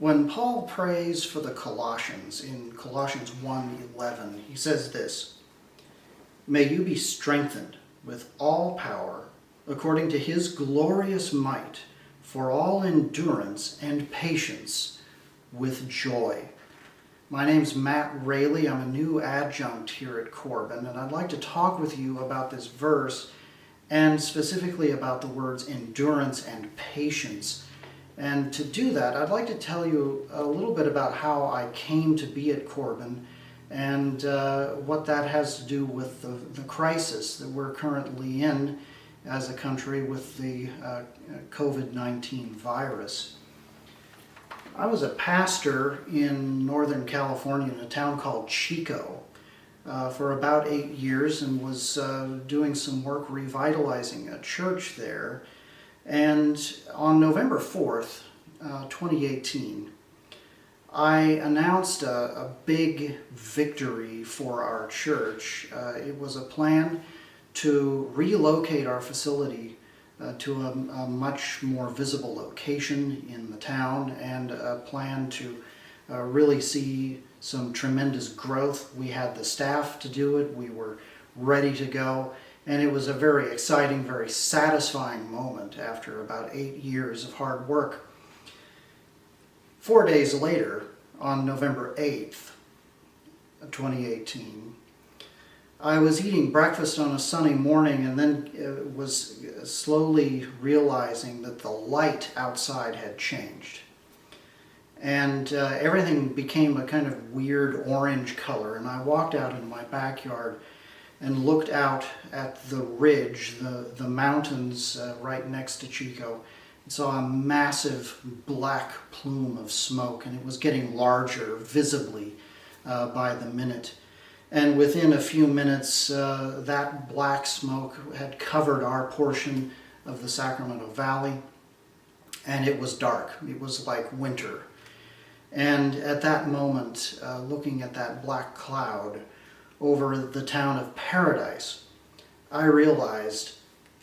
When Paul prays for the Colossians in Colossians 1:11, he says this, "May you be strengthened with all power according to his glorious might for all endurance and patience with joy." My name's Matt Raley. I'm a new adjunct here at Corbin, and I'd like to talk with you about this verse and specifically about the words endurance and patience. And to do that, I'd like to tell you a little bit about how I came to be at Corbin and what that has to do with the crisis that we're currently in as a country with the COVID-19 virus. I was a pastor in Northern California in a town called Chico for about 8 years and was doing some work revitalizing a church there. And on November 4th, 2018, I announced a big victory for our church. It was a plan to relocate our facility to a much more visible location in the town, and a plan to really see some tremendous growth. We had the staff to do it. We were ready to go. And it was a very exciting, very satisfying moment after about 8 years of hard work. 4 days later, on November 8th, 2018, I was eating breakfast on a sunny morning and then was slowly realizing that the light outside had changed. And everything became a kind of weird orange color, and I walked out into my backyard and looked out at the ridge, the mountains right next to Chico, and saw a massive black plume of smoke, and it was getting larger visibly by the minute. And within a few minutes, that black smoke had covered our portion of the Sacramento Valley, and it was dark. It was like winter. And at that moment, looking at that black cloud over the town of Paradise, I realized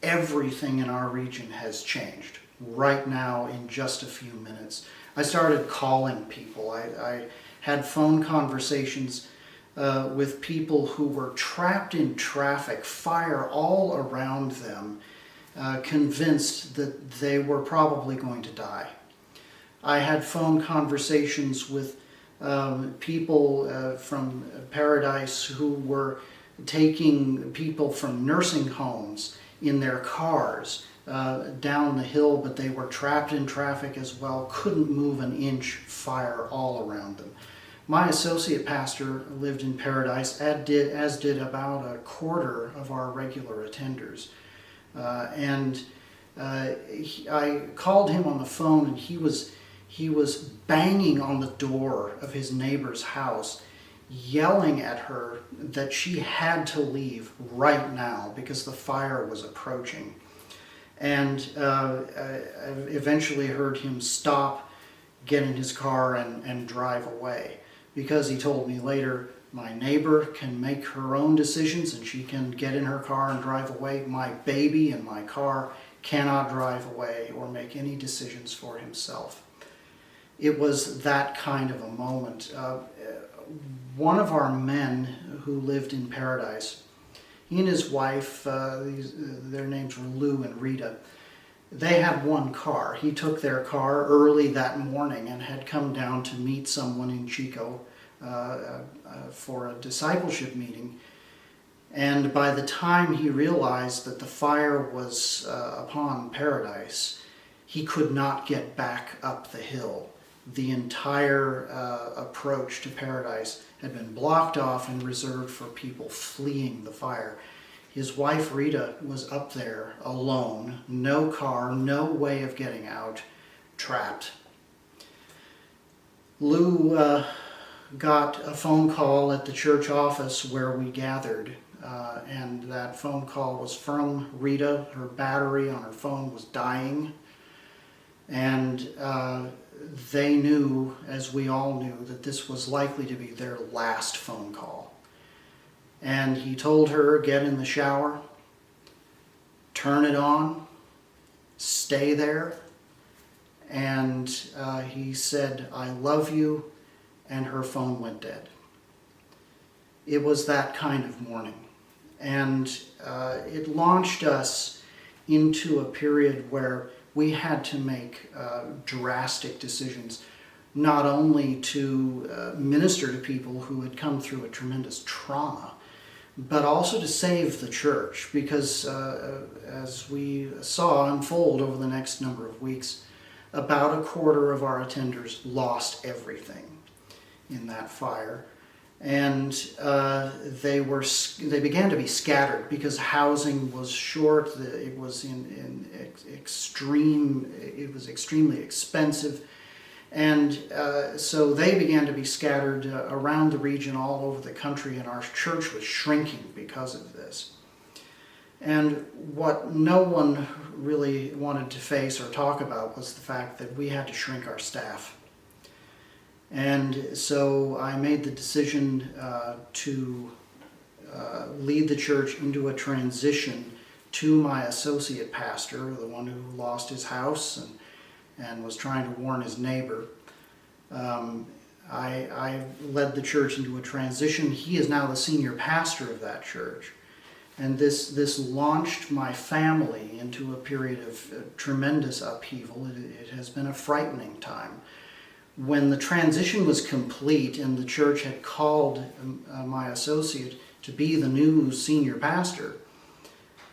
everything in our region has changed right now in just a few minutes. I started calling people. I had phone conversations with people who were trapped in traffic, fire all around them, convinced that they were probably going to die. I had phone conversations with people from Paradise who were taking people from nursing homes in their cars down the hill, but they were trapped in traffic as well, couldn't move an inch, fire all around them. My associate pastor lived in Paradise, as did about a quarter of our regular attenders. I called him on the phone, and he was banging on the door of his neighbor's house, yelling at her that she had to leave right now because the fire was approaching. And I eventually heard him stop, get in his car, and drive away. Because he told me later, my neighbor can make her own decisions and she can get in her car and drive away. My baby in my car cannot drive away or make any decisions for himself. It was that kind of a moment. One of our men who lived in Paradise, he and his wife, their names were Lou and Rita, they had one car. He took their car early that morning and had come down to meet someone in Chico for a discipleship meeting. And by the time he realized that the fire was upon Paradise, he could not get back up the hill. The entire approach to Paradise had been blocked off and reserved for people fleeing the fire. His wife Rita was up there alone, no car, no way of getting out, trapped. Lou got a phone call at the church office where we gathered, and that phone call was from Rita. Her battery on her phone was dying, and they knew, as we all knew, that this was likely to be their last phone call. And he told her, get in the shower, turn it on, stay there, and he said, "I love you," and her phone went dead. It was that kind of morning. And it launched us into a period where we had to make drastic decisions, not only to minister to people who had come through a tremendous trauma, but also to save the church, because as we saw unfold over the next number of weeks, about a quarter of our attenders lost everything in that fire. And they began to be scattered because housing was short. It was extremely expensive, and so they began to be scattered around the region, all over the country, and our church was shrinking because of this. And what no one really wanted to face or talk about was the fact that we had to shrink our staff. And so I made the decision to lead the church into a transition to my associate pastor, the one who lost his house and was trying to warn his neighbor. I led the church into a transition. He is now the senior pastor of that church. And this launched my family into a period of tremendous upheaval. It has been a frightening time. When the transition was complete and the church had called my associate to be the new senior pastor,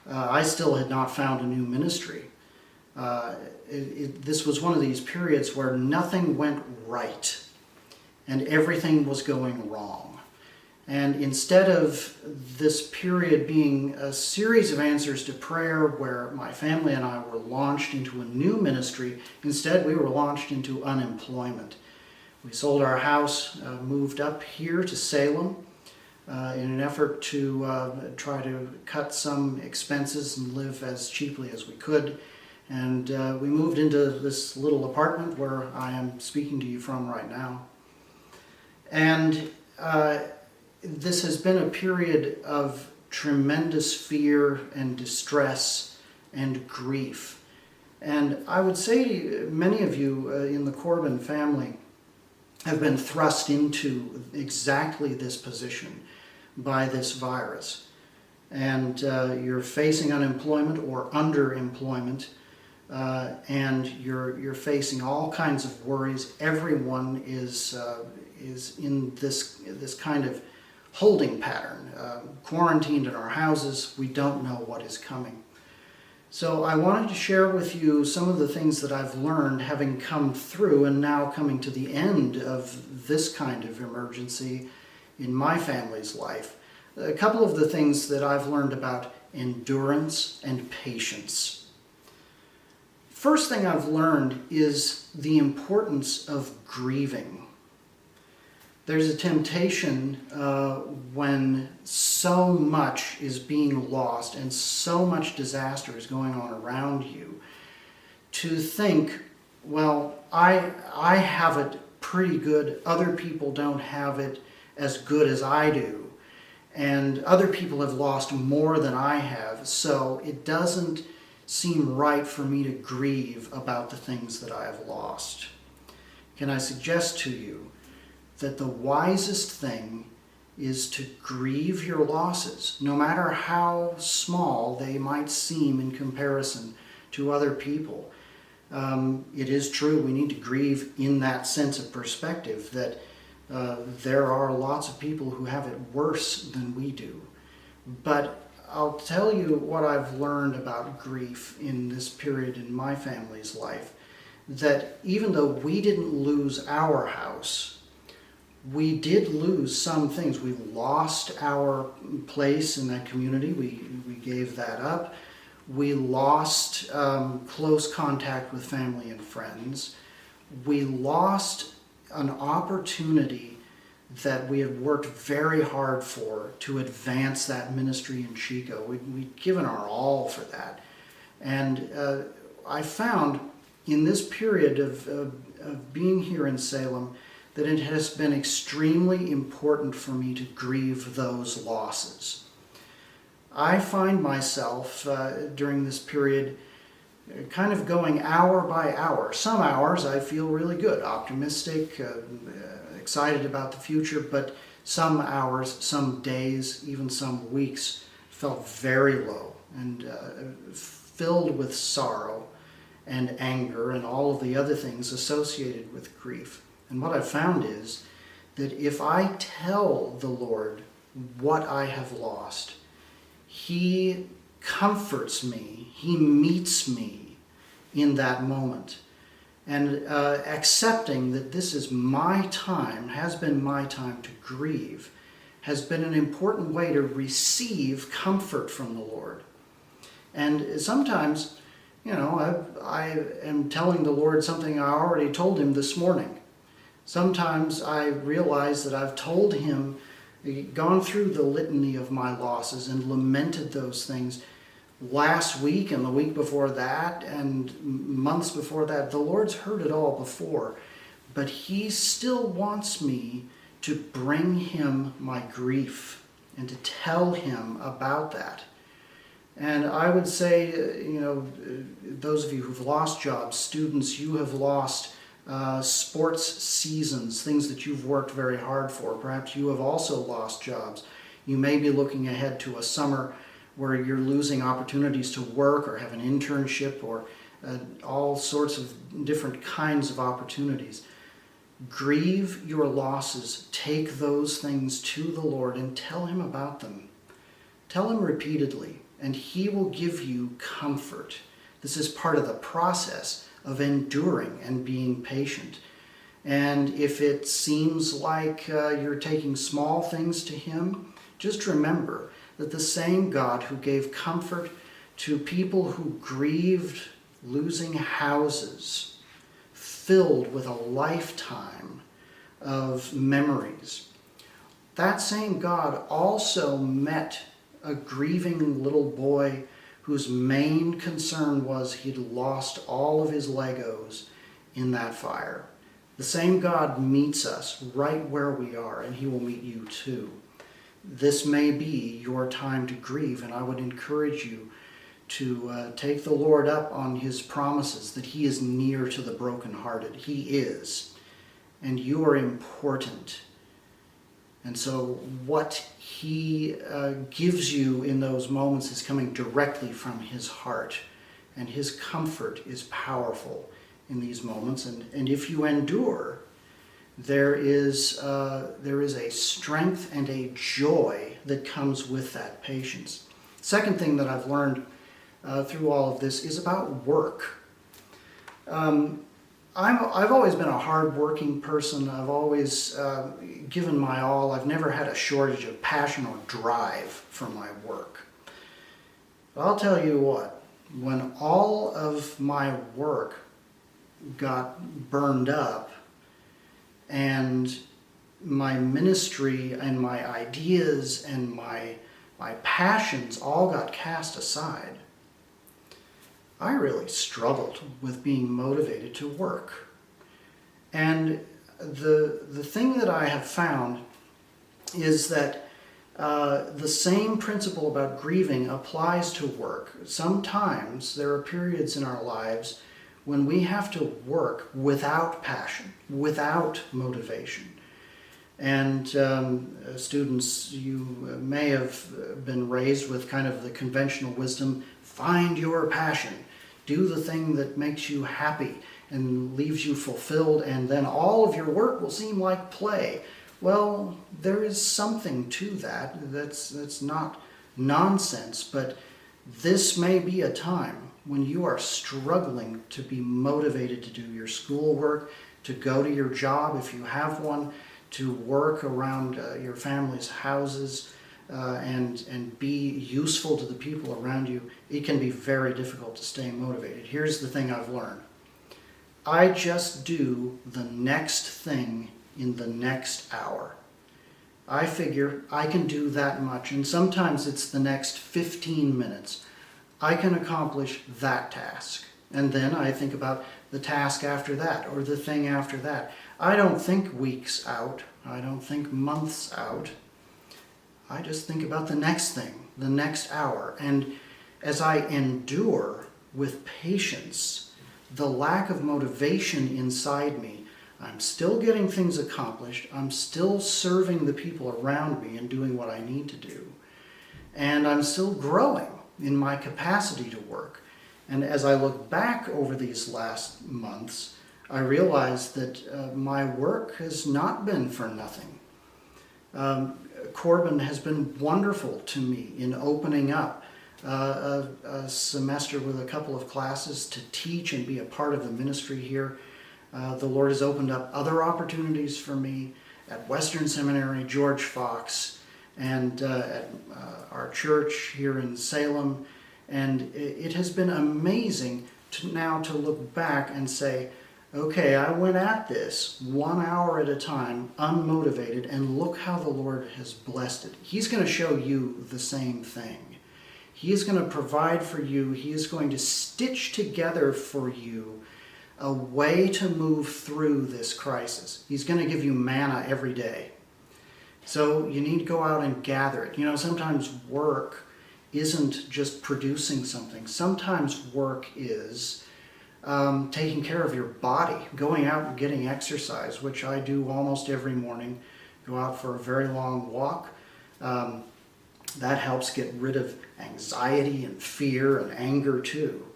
I still had not found a new ministry. This was one of these periods where nothing went right and everything was going wrong. And instead of this period being a series of answers to prayer where my family and I were launched into a new ministry, instead we were launched into unemployment. We sold our house, moved up here to Salem in an effort to try to cut some expenses and live as cheaply as we could. And we moved into this little apartment where I am speaking to you from right now. And this has been a period of tremendous fear and distress and grief. And I would say many of you in the Corbin family have been thrust into exactly this position by this virus. And you're facing unemployment or underemployment, and you're facing all kinds of worries. Everyone is in this kind of holding pattern, quarantined in our houses. We don't know what is coming. So I wanted to share with you some of the things that I've learned having come through and now coming to the end of this kind of emergency in my family's life. A couple of the things that I've learned about endurance and patience. First thing I've learned is the importance of grieving. There's a temptation when so much is being lost and so much disaster is going on around you to think, well, I have it pretty good. Other people don't have it as good as I do. And other people have lost more than I have. So it doesn't seem right for me to grieve about the things that I have lost. Can I suggest to you that the wisest thing is to grieve your losses, no matter how small they might seem in comparison to other people. It is true we need to grieve in that sense of perspective, that there are lots of people who have it worse than we do. But I'll tell you what I've learned about grief in this period in my family's life, that even though we didn't lose our house, we did lose some things. We lost our place in that community. We gave that up. We lost close contact with family and friends. We lost an opportunity that we had worked very hard for to advance that ministry in Chico. We'd given our all for that. And I found in this period of being here in Salem that it has been extremely important for me to grieve those losses. I find myself during this period kind of going hour by hour. Some hours I feel really good, optimistic, excited about the future, but some hours, some days, even some weeks felt very low and filled with sorrow and anger and all of the other things associated with grief. And what I've found is that if I tell the Lord what I have lost, He comforts me, He meets me in that moment. And accepting that this is my time, has been my time to grieve, has been an important way to receive comfort from the Lord. And sometimes, I am telling the Lord something I already told Him this morning. Sometimes I realize that I've told Him, gone through the litany of my losses and lamented those things last week and the week before that and months before that. The Lord's heard it all before, but He still wants me to bring Him my grief and to tell Him about that. And I would say, those of you who've lost jobs, students, you have lost sports seasons, things that you've worked very hard for. Perhaps you have also lost jobs. You may be looking ahead to a summer where you're losing opportunities to work or have an internship or all sorts of different kinds of opportunities. Grieve your losses. Take those things to the Lord and tell Him about them. Tell Him repeatedly, and He will give you comfort. This is part of the process of enduring and being patient. And if it seems like you're taking small things to Him, just remember that the same God who gave comfort to people who grieved losing houses, filled with a lifetime of memories, that same God also met a grieving little boy whose main concern was he'd lost all of his Legos in that fire. The same God meets us right where we are, and He will meet you too. This may be your time to grieve, and I would encourage you to take the Lord up on His promises that He is near to the brokenhearted. He is, and you are important. And so what He gives you in those moments is coming directly from His heart, and His comfort is powerful in these moments. And if you endure, there is a strength and a joy that comes with that patience. Second thing that I've learned through all of this is about work. I've always been a hard-working person. I've always given my all. I've never had a shortage of passion or drive for my work. But I'll tell you what, when all of my work got burned up and my ministry and my ideas and my passions all got cast aside, I really struggled with being motivated to work. And the thing that I have found is that the same principle about grieving applies to work. Sometimes there are periods in our lives when we have to work without passion, without motivation. And students, you may have been raised with kind of the conventional wisdom, find your passion. Do the thing that makes you happy and leaves you fulfilled, and then all of your work will seem like play. Well, there is something to that. That's not nonsense, but this may be a time when you are struggling to be motivated to do your schoolwork, to go to your job if you have one, to work around your family's houses, and be useful to the people around you. It can be very difficult to stay motivated. Here's the thing I've learned. I just do the next thing in the next hour. I figure I can do that much, and sometimes it's the next 15 minutes. I can accomplish that task. And then I think about the task after that, or the thing after that. I don't think weeks out. I don't think months out. I just think about the next thing, the next hour. And as I endure, with patience, the lack of motivation inside me, I'm still getting things accomplished. I'm still serving the people around me and doing what I need to do. And I'm still growing in my capacity to work. And as I look back over these last months, I realize that my work has not been for nothing. Corbin has been wonderful to me in opening up a semester with a couple of classes to teach and be a part of the ministry here. The Lord has opened up other opportunities for me at Western Seminary, George Fox, and at our church here in Salem. And it has been amazing now to look back and say, okay, I went at this 1 hour at a time, unmotivated, and look how the Lord has blessed it. He's going to show you the same thing. He is going to provide for you. He is going to stitch together for you a way to move through this crisis. He's going to give you manna every day. So you need to go out and gather it. You know, sometimes work isn't just producing something. Sometimes work is taking care of your body, going out and getting exercise, which I do almost every morning. Go out for a very long walk. That helps get rid of anxiety and fear and anger too.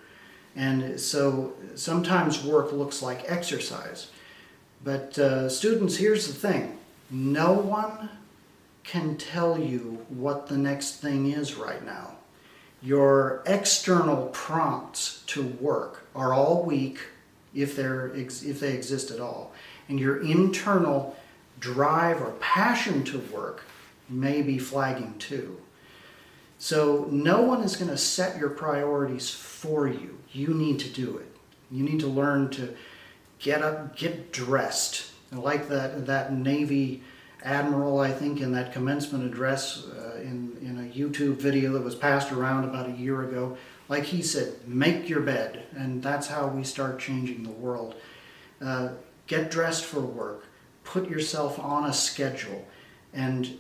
And so sometimes work looks like exercise. But students, here's the thing. No one can tell you what the next thing is right now. Your external prompts to work are all weak, if they exist at all. And your internal drive or passion to work may be flagging too. So no one is going to set your priorities for you. You need to do it. You need to learn to get up, get dressed. I like that Navy admiral, I think, in that commencement address in a YouTube video that was passed around about a year ago. Like he said, make your bed. And that's how we start changing the world. Get dressed for work. Put yourself on a schedule. And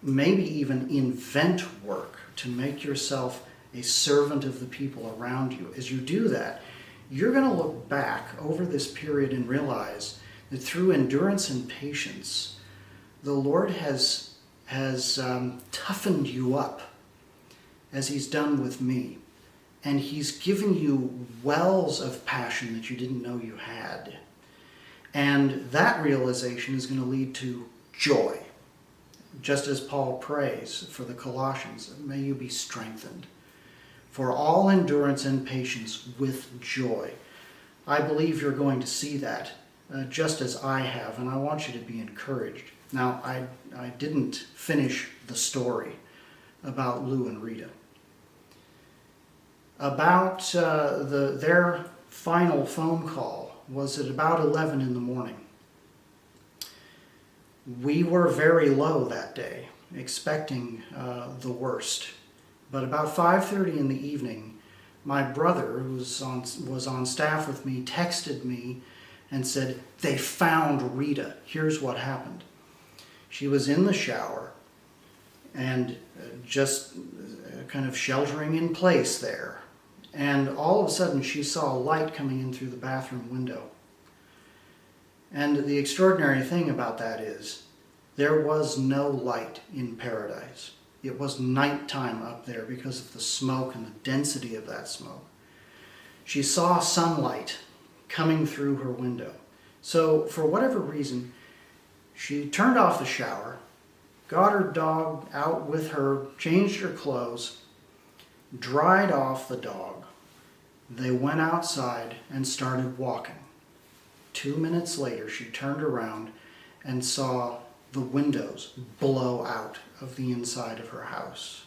maybe even invent work to make yourself a servant of the people around you. As you do that, you're going to look back over this period and realize that through endurance and patience, the Lord has toughened you up, as He's done with me. And He's given you wells of passion that you didn't know you had. And that realization is going to lead to joy. Just as Paul prays for the Colossians, may you be strengthened for all endurance and patience with joy. I believe you're going to see that just as I have, and I want you to be encouraged. Now, I didn't finish the story about Lou and Rita. About their final phone call was at about 11 in the morning. We were very low that day, expecting the worst. But about 5:30 in the evening, my brother, who was on staff with me, texted me and said, "They found Rita. Here's what happened." She was in the shower and just kind of sheltering in place there. And all of a sudden, she saw a light coming in through the bathroom window. And the extraordinary thing about that is, there was no light in paradise. It was nighttime up there because of the smoke and the density of that smoke. She saw sunlight coming through her window. So, for whatever reason, she turned off the shower, got her dog out with her, changed her clothes, dried off the dog. They went outside and started walking. 2 minutes later, she turned around and saw the windows blow out of the inside of her house.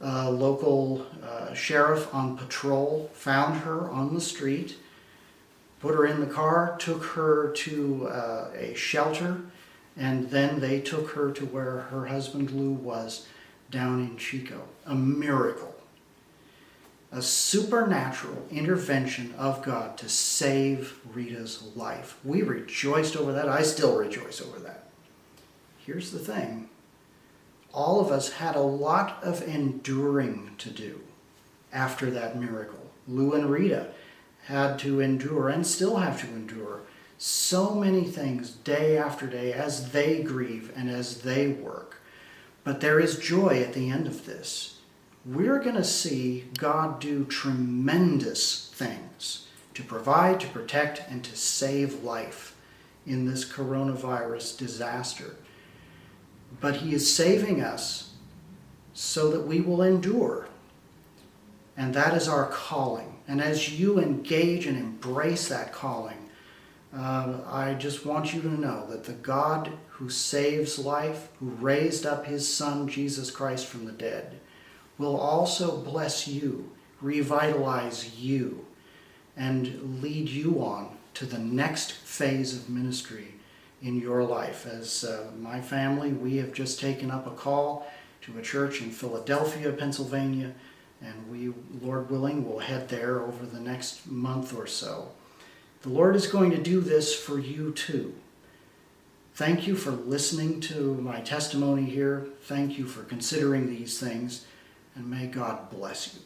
A local sheriff on patrol found her on the street, put her in the car, took her to a shelter, and then they took her to where her husband Lou was down in Chico. A miracle. A supernatural intervention of God to save Rita's life. We rejoiced over that. I still rejoice over that. Here's the thing. All of us had a lot of enduring to do after that miracle. Lou and Rita had to endure and still have to endure so many things day after day as they grieve and as they work. But there is joy at the end of this. We're going to see God do tremendous things to provide, to protect, and to save life in this coronavirus disaster. But he is saving us so that we will endure. And that is our calling. And as you engage and embrace that calling, I just want you to know that the God who saves life, who raised up his Son, Jesus Christ, from the dead, will also bless you, revitalize you, and lead you on to the next phase of ministry in your life. As my family, we have just taken up a call to a church in Philadelphia, Pennsylvania, and we, Lord willing, will head there over the next month or so. The Lord is going to do this for you too. Thank you for listening to my testimony here. Thank you for considering these things, and may God bless you.